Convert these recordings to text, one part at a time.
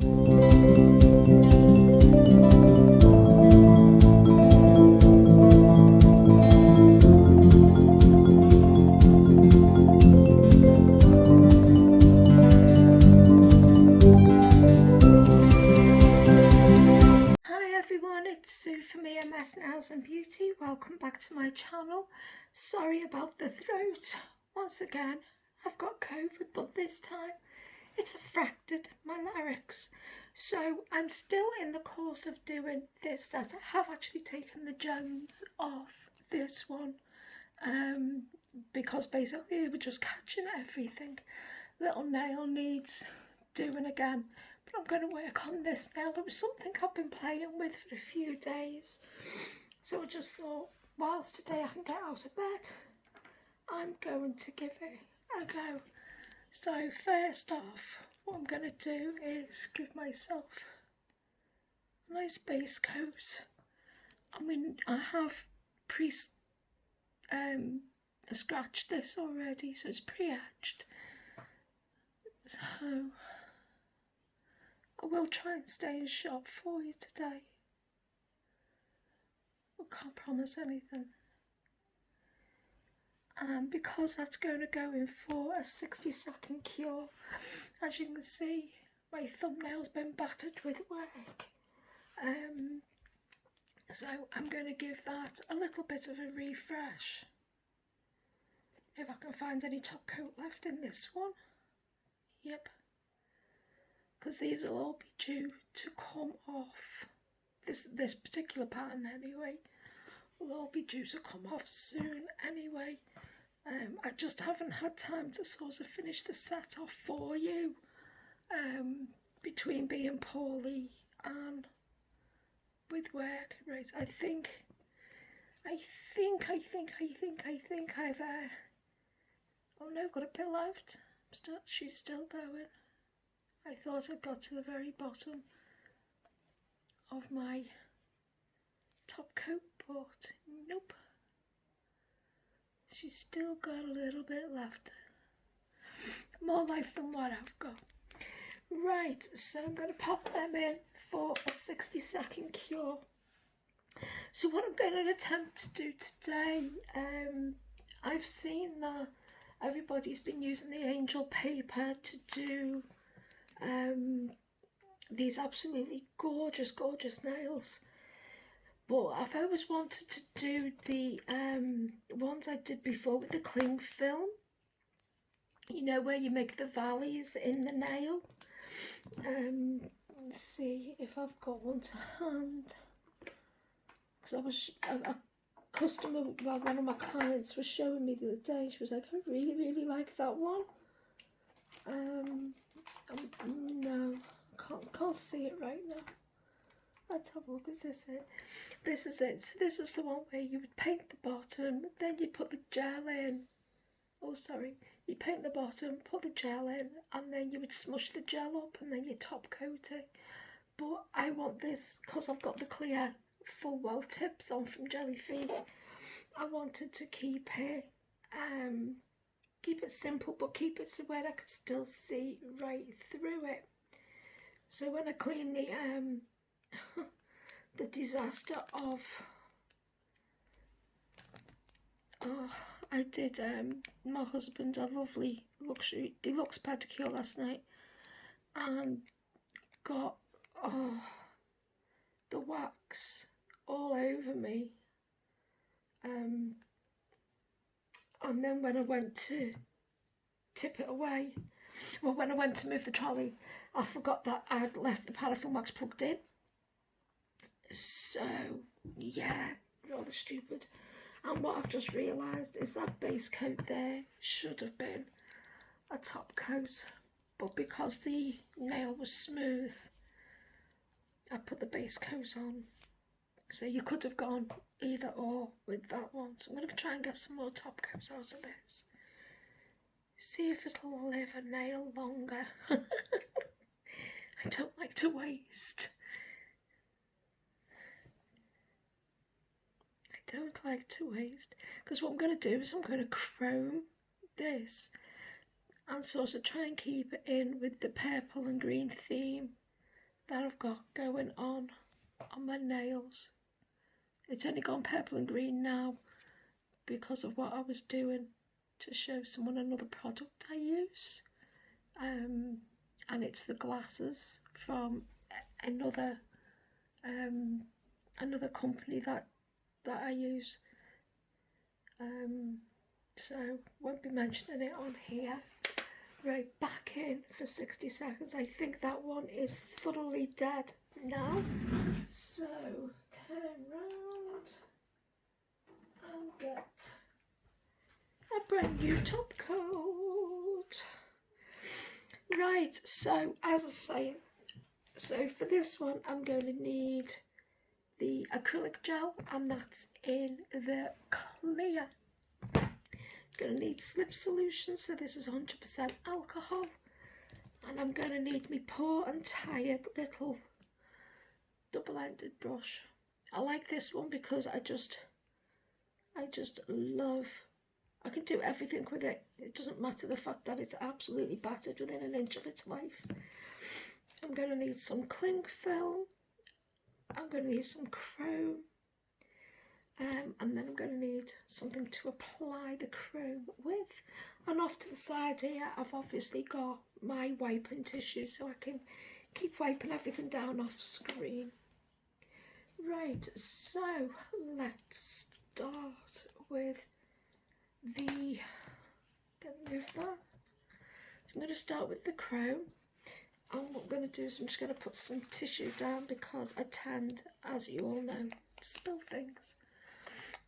From ems.nails and beauty. Welcome back to my channel. Sorry about the throat. Once again, I've got COVID, but this time it's affected my larynx. So I'm still in the course of doing this set. I have actually taken the gems off this one because basically they were just catching everything. Little nail needs doing again. But I'm going to work on this nail. It was something I've been playing with for a few days. So I just thought, whilst today I can get out of bed, I'm going to give it a go. So first off, what I'm going to do is give myself a nice base coat. I mean, I have scratched this already, so it's pre-etched. So I will try and stay in shot for you today. I can't promise anything. And because that's going to go in for a 60-second cure, as you can see, my thumbnail's been battered with work. So I'm going to give that a little bit of a refresh. If I can find any top coat left in this one. Yep. Because these will all be due to come off. This particular pattern anyway will all be due to come off soon anyway. I just haven't had time to sort of finish the set off for you between being poorly and with work. Right, I think I've oh no, got a bit left. She's still going. I thought I'd got to the very bottom of my top coat, but nope. She's still got a little bit left. More life than what I've got. Right, so I'm going to pop them in for a 60-second cure. So what I'm going to attempt to do today, I've seen that everybody's been using the angel paper to do these absolutely gorgeous nails, but I've always wanted to do the ones I did before with the cling film, you know, where you make the valleys in the nail. Let's see if I've got one to hand, because I was a customer, well, one of my clients was showing me the other day. She was like, I really like that one. No, can't see it right now. Let's have a look. Is this it? This is it. So this is the one where you would paint the bottom, then you put the gel in. Oh, sorry. You paint the bottom, put the gel in, and then you would smush the gel up, and then you top coat it. But I want this, because I've got the clear full well tips on from Gellifique. I wanted to keep it simple, but keep it so where I could still see right through it. So when I clean the the disaster of I did my husband a lovely luxury deluxe pedicure last night, and got the wax all over me, and then when I went to tip it away, well, when I went to move the trolley, I forgot that I'd left the paraffin wax plugged in. So yeah, rather stupid. And what I've just realised is that base coat there should have been a top coat, but because the nail was smooth, I put the base coat on. So you could have gone either or with that one. So I'm going to try and get some more top coats out of this. See if it'll live a nail longer. I don't like to waste. I don't like to waste. Because what I'm going to do is I'm going to chrome this and sort of try and keep it in with the purple and green theme. that I've got going on my nails. It's only gone purple and green now because of what I was doing to show someone another product I use. And it's the glasses from another company that I use. So won't be mentioning it on here. Right, back in for 60 seconds. I think that one is thoroughly dead now. So turn round and get a brand new top coat. Right, so as I say, so for this one I'm going to need the acrylic gel, and that's in the clear. Going to need slip solution, so this is 100% alcohol, and I'm going to need my poor and tired little double-ended brush. I like this one because I just love, I can do everything with it. It doesn't matter the fact that it's absolutely battered within an inch of its life. I'm going to need some cling film, I'm going to need some chrome, and then I'm going to need something to apply the chrome with. And off to the side here I've obviously got my wiping tissue so I can keep wiping everything down off screen. Right, so let's start with the, move that. So I'm going to start with the chrome, and what I'm going to do is I'm just going to put some tissue down because I tend, as you all know, to spill things.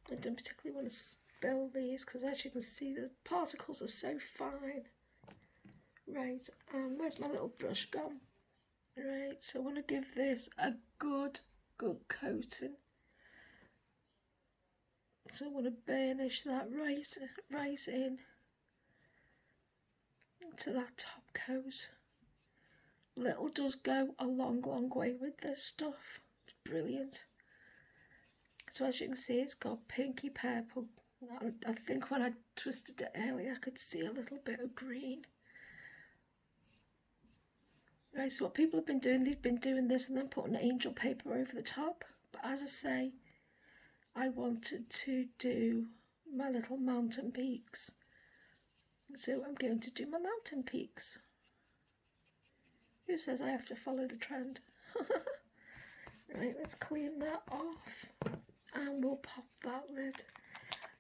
I don't particularly want to spill these because, as you can see, the particles are so fine. Right, where's my little brush gone? Right, so I want to give this a good coating. So I want to burnish that right in to that top coat. Little does go a long way with this stuff. It's brilliant. So as you can see, it's got pinky purple. I think when I twisted it earlier, I could see a little bit of green. Right, so what people have been doing, they've been doing this and then putting angel paper over the top. But as I say, I wanted to do my little mountain peaks. So I'm going to do my mountain peaks. Who says I have to follow the trend? Right, let's clean that off. And we'll pop that lid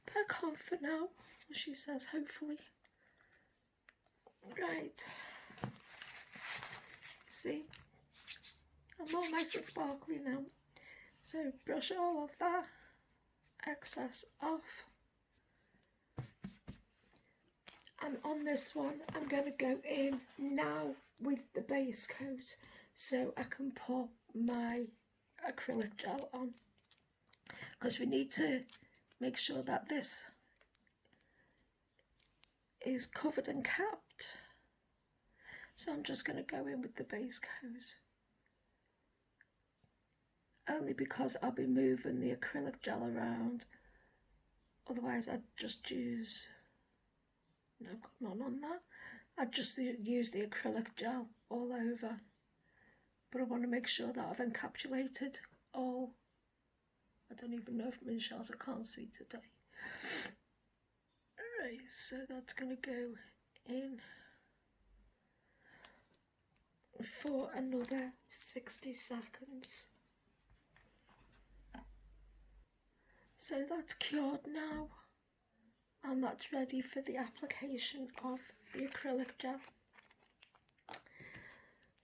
back on for now, she says, hopefully. Right. See? I'm all nice and sparkly now. So brush all of that excess off. And on this one, I'm going to go in now with the base coat so I can put my acrylic gel on. Because we need to make sure that this is covered and capped. So I'm just going to go in with the base coat. Only because I'll be moving the acrylic gel around. Otherwise I'd just use, no, I've got none on that. I'd just use the acrylic gel all over. But I want to make sure that I've encapsulated all. I don't even know if I'm in shots, I can't see today. Alright, so that's going to go in for another 60 seconds. So that's cured now, and that's ready for the application of the acrylic gel.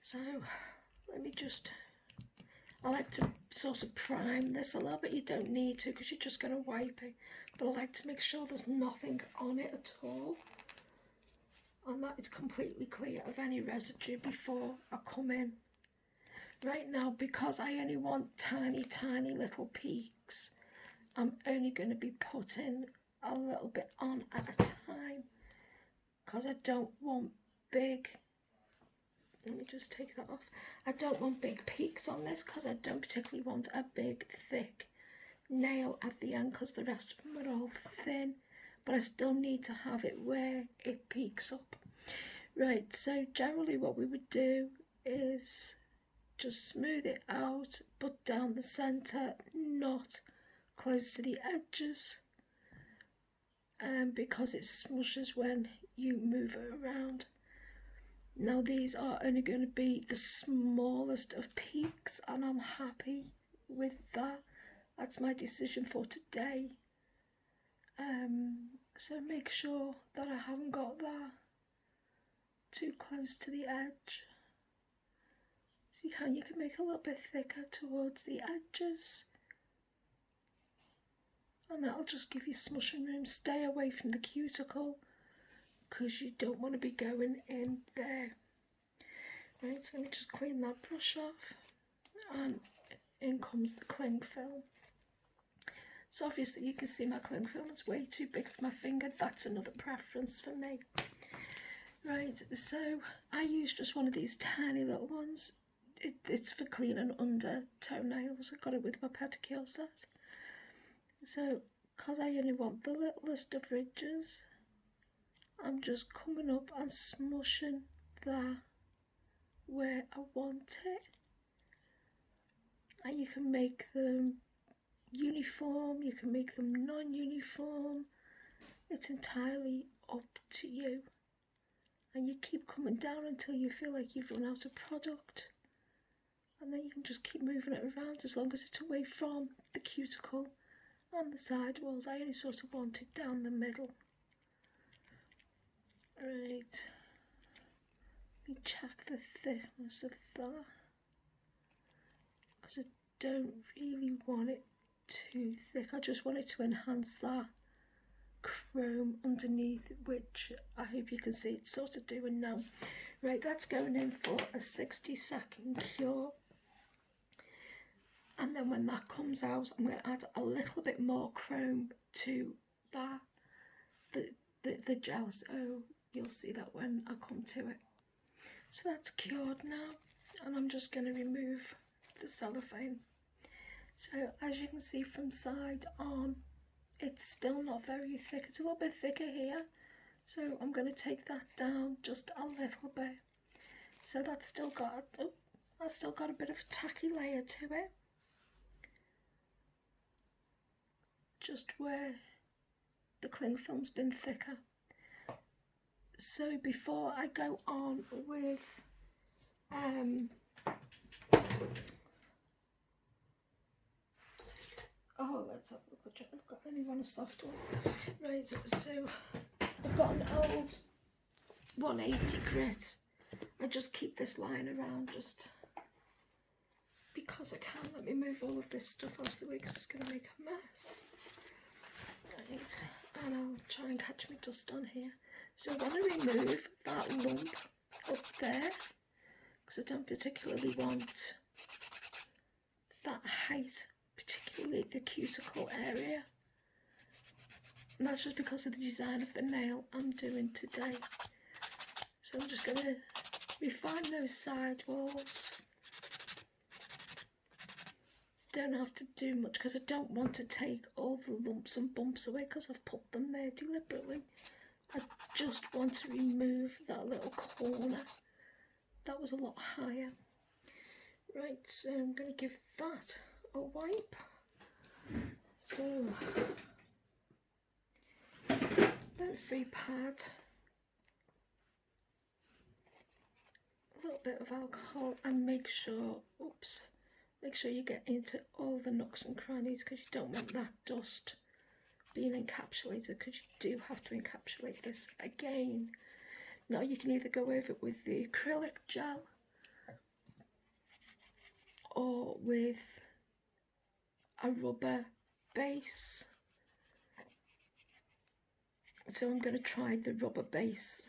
So let me just, I like to sort of prime this a little bit. You don't need to because you're just going to wipe it, but I like to make sure there's nothing on it at all and that it's completely clear of any residue before I come in. Right now, because I only want tiny little peaks, I'm only going to be putting a little bit on at a time because I don't want big, let me just take that off. I don't want big peaks on this because I don't particularly want a big thick nail at the end because the rest of them are all thin, but I still need to have it where it peaks up. Right, so generally what we would do is just smooth it out, but down the centre, not close to the edges, because it smushes when you move it around. Now these are only going to be the smallest of peaks, and I'm happy with that. That's my decision for today. So make sure that I haven't got that too close to the edge. So you can make a little bit thicker towards the edges, and that'll just give you smushing room. Stay away from the cuticle because you don't want to be going in there. Right, so let me just clean that brush off, and in comes the cling film. So obviously you can see my cling film is way too big for my finger. That's another preference for me. Right, so I use just one of these tiny little ones. It's for cleaning under toenails. I got it with my pedicure set. So, because I only want the littlest of ridges, I'm just coming up and smushing that where I want it. And you can make them uniform, you can make them non-uniform. It's entirely up to you. And you keep coming down until you feel like you've run out of product. And then you can just keep moving it around as long as it's away from the cuticle and the side walls. I only sort of want it down the middle. Right. Let me check the thickness of that, because I don't really want it too thick. I just want it to enhance that chrome underneath, which I hope you can see it's sort of doing now. Right, that's going in for a 60-second cure. And then when that comes out, I'm going to add a little bit more chrome to that, the gel, so you'll see that when I come to it. So that's cured now, and I'm just going to remove the cellophane. So as you can see from side on, it's still not very thick. It's a little bit thicker here, so I'm going to take that down just a little bit. So that's still got, that's still got a bit of a tacky layer to it. Just where the cling film's been thicker. So before I go on with let's have a look at it. I've got only one soft one. Right, so I've got an old 180 grit. I just keep this lying around just because I can. Let me move all of this stuff out of the way because it's going to make a mess. Right, and I'll try and catch my dust on here. So I want to remove that lump up there because I don't particularly want that height, particularly the cuticle area. And that's just because of the design of the nail I'm doing today. So I'm just going to refine those side walls. Don't have to do much because I don't want to take all the lumps and bumps away because I've put them there deliberately. I just want to remove that little corner. That was a lot higher. Right, so I'm going to give that a wipe. So, then free pad, a little bit of alcohol, and make sure you get into all the nooks and crannies because you don't want that dust being encapsulated, because you do have to encapsulate this again. Now you can either go over it with the acrylic gel or with a rubber base. So I'm going to try the rubber base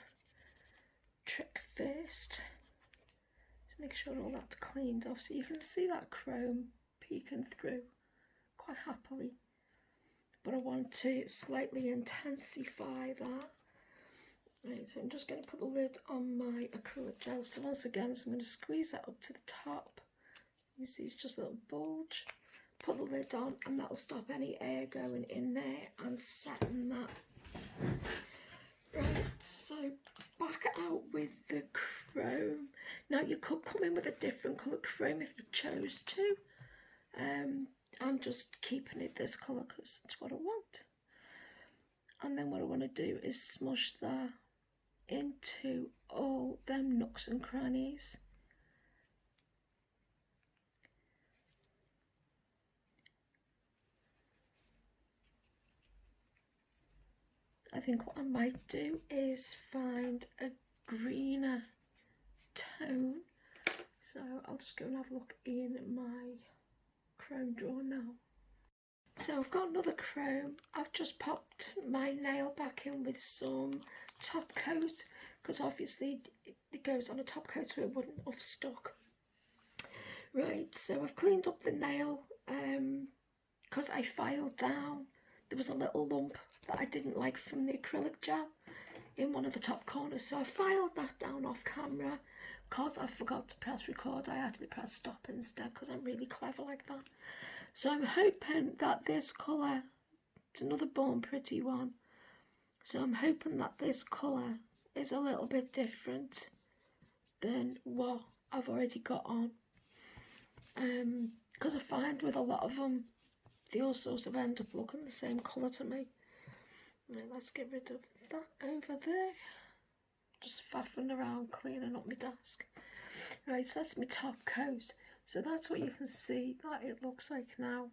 trick first to make sure all that's cleaned off, so you can see that chrome peeking through quite happily. But I want to slightly intensify that. Right, so I'm just going to put the lid on my acrylic gel. So once again, I'm going to squeeze that up to the top. You see it's just a little bulge. Put the lid on and that'll stop any air going in there and setting that. Right, so back out with the chrome. Now you could come in with a different colour chrome if you chose to. I'm just keeping it this colour because it's what I want. And then what I want to do is smush that into all them nooks and crannies. I think what I might do is find a greener tone. So I'll just go and have a look in my chrome drawer now. So I've got another chrome. I've just popped my nail back in with some top coat because obviously it goes on a top coat so it wouldn't have stuck. Right, so I've cleaned up the nail because I filed down. There was a little lump that I didn't like from the acrylic gel in one of the top corners, so I filed that down off camera. Because I forgot to press record, I actually pressed stop instead because I'm really clever like that. So I'm hoping that this colour, it's another Born Pretty one, so I'm hoping that this colour is a little bit different than what I've already got on. Because I find with a lot of them, they all sort of end up looking the same colour to me. Right, let's get rid of that over there. Just faffing around cleaning up my desk. Right, so that's my top coat. So that's what you can see that it looks like now.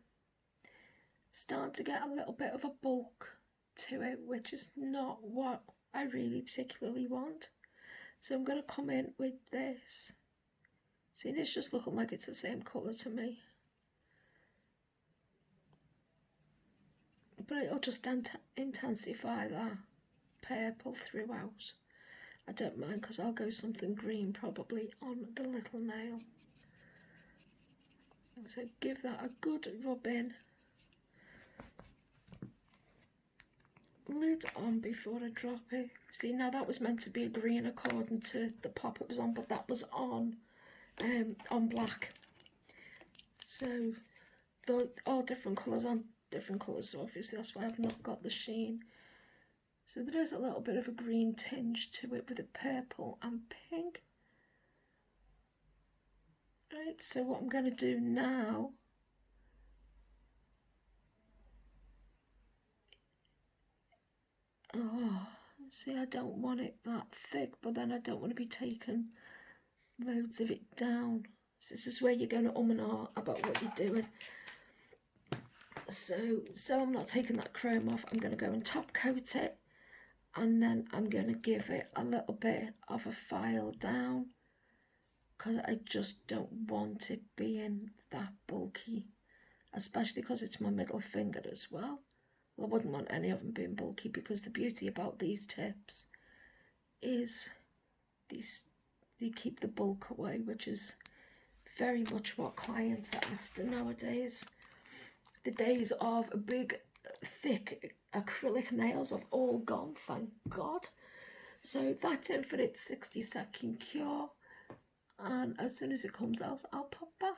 Starting to get a little bit of a bulk to it, which is not what I really particularly want. So I'm going to come in with this. See, it's just looking like it's the same colour to me. But it'll just intensify that purple throughout. I don't mind because I'll go something green probably on the little nail. So give that a good rub in. Lid on before I drop it. See, now that was meant to be a green according to the pop it was on, but that was on black. So they're all different colours on different colours, so obviously that's why I've not got the sheen. So there is a little bit of a green tinge to it with a purple and pink. Right, so what I'm going to do now see, I don't want it that thick, but then I don't want to be taking loads of it down. So this is where you're going to and ah about what you're doing. So I'm not taking that chrome off. I'm going to go and top coat it, and then I'm going to give it a little bit of a file down because I just don't want it being that bulky, especially because it's my middle finger as well. Well, I wouldn't want any of them being bulky because the beauty about these tips is they keep the bulk away, which is very much what clients are after nowadays. The days of big, thick acrylic nails have all gone, thank God. So that's in for its 60-second cure, and as soon as it comes out, I'll pop back.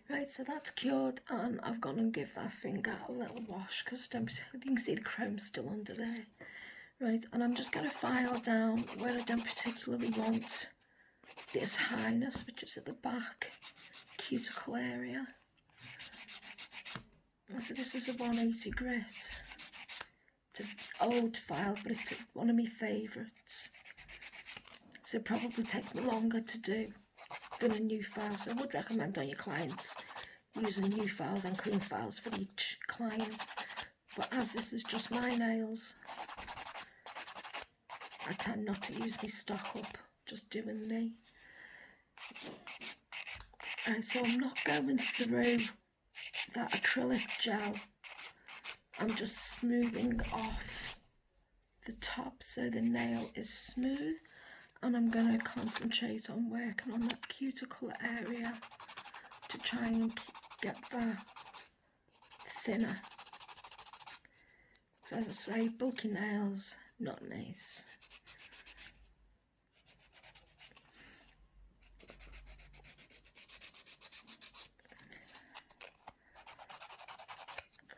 Right, so that's cured, and I've gone and give that finger a little wash because you can see the chrome still under there. Right, and I'm just going to file down where I don't particularly want this highness, which is at the back cuticle area. So this is a 180 grit. It's an old file, but it's one of my favourites. So it'll probably take me longer to do than a new file. So I would recommend on your clients using new files and clean files for each client. But as this is just my nails, I tend not to use my stock up, just doing me. Right, so I'm not going through that acrylic gel. I'm just smoothing off the top so the nail is smooth, and I'm going to concentrate on working on that cuticle area to try and get that thinner. So as I say, bulky nails, not nice.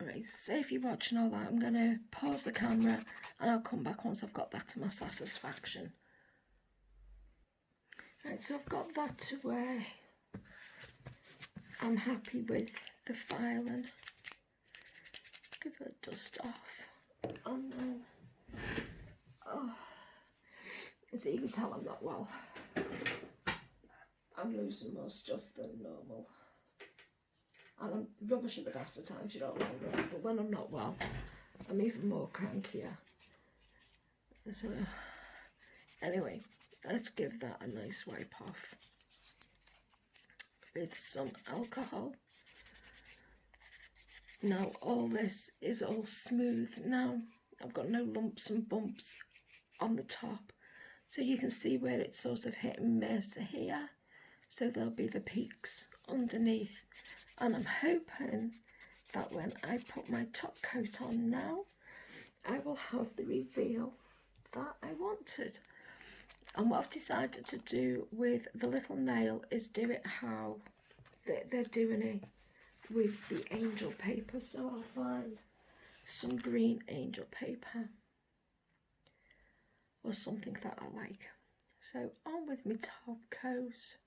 Alright, so if you're watching all that, I'm going to pause the camera and I'll come back once I've got that to my satisfaction. Right, so I've got that to where I'm happy with the filing. Give it a dust off, and then, oh, so you can tell I'm not well. I'm losing more stuff than normal. And I'm rubbish at the best of times, you don't know this, but when I'm not well, I'm even more crankier. So, anyway, let's give that a nice wipe off with some alcohol. Now all this is all smooth now. I've got no lumps and bumps on the top, so you can see where it's sort of hit and miss here. So there'll be the peaks underneath, and I'm hoping that when I put my top coat on now, I will have the reveal that I wanted. And what I've decided to do with the little nail is do it how they're doing it with the angel paper. So I'll find some green angel paper or something that I like. So on with my top coat,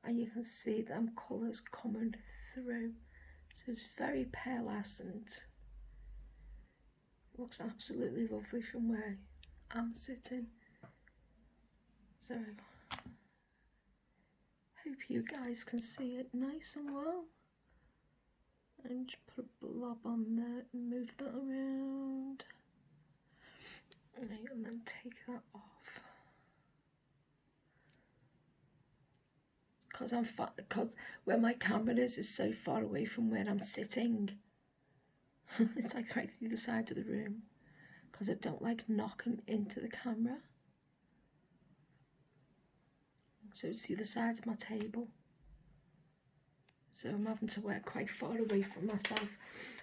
and you can see them colours coming through. So it's very pearlescent. Looks absolutely lovely from where I'm sitting. So hope you guys can see it nice and well. And just put a blob on there and move that around. And then take that off. Because where my camera is so far away from where I'm sitting. It's like right through the side of the room, because I don't like knocking into the camera. So it's the other side of my table. So I'm having to work quite far away from myself,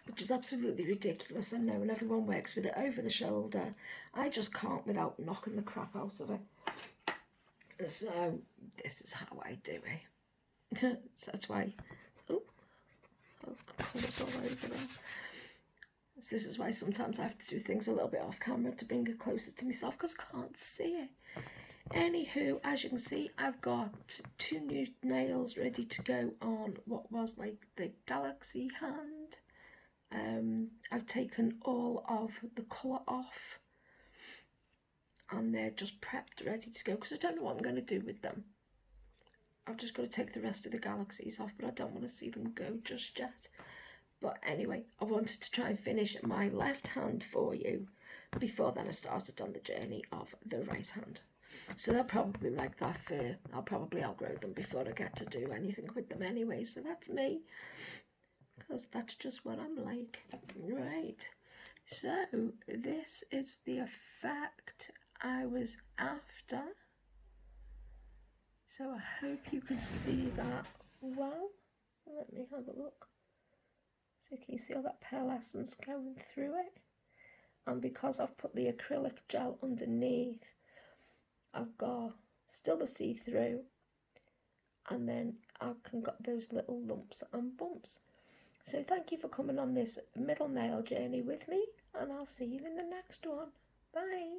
which is absolutely ridiculous. I know, and everyone works with it over the shoulder. I just can't without knocking the crap out of it. So this is how I do it. So that's why, colours all over there. So this is why sometimes I have to do things a little bit off camera to bring it closer to myself, because I can't see it. Anywho, as you can see, I've got 2 new nails ready to go on what was like the Galaxy hand. I've taken all of the colour off, and they're just prepped, ready to go, because I don't know what I'm going to do with them. I've just got to take the rest of the Galaxies off, but I don't want to see them go just yet. But anyway, I wanted to try and finish my left hand for you before then I started on the journey of the right hand. So they're probably like that for, I'll probably outgrow them before I get to do anything with them anyway. So that's me, because that's just what I'm like. Right, so this is the effect I was after. So I hope you can see that well. Let me have a look. So can you see all that pearlescence going through it? And because I've put the acrylic gel underneath, I've got still the see-through, and then I can got those little lumps and bumps. So thank you for coming on this middle nail journey with me, and I'll see you in the next one. Bye.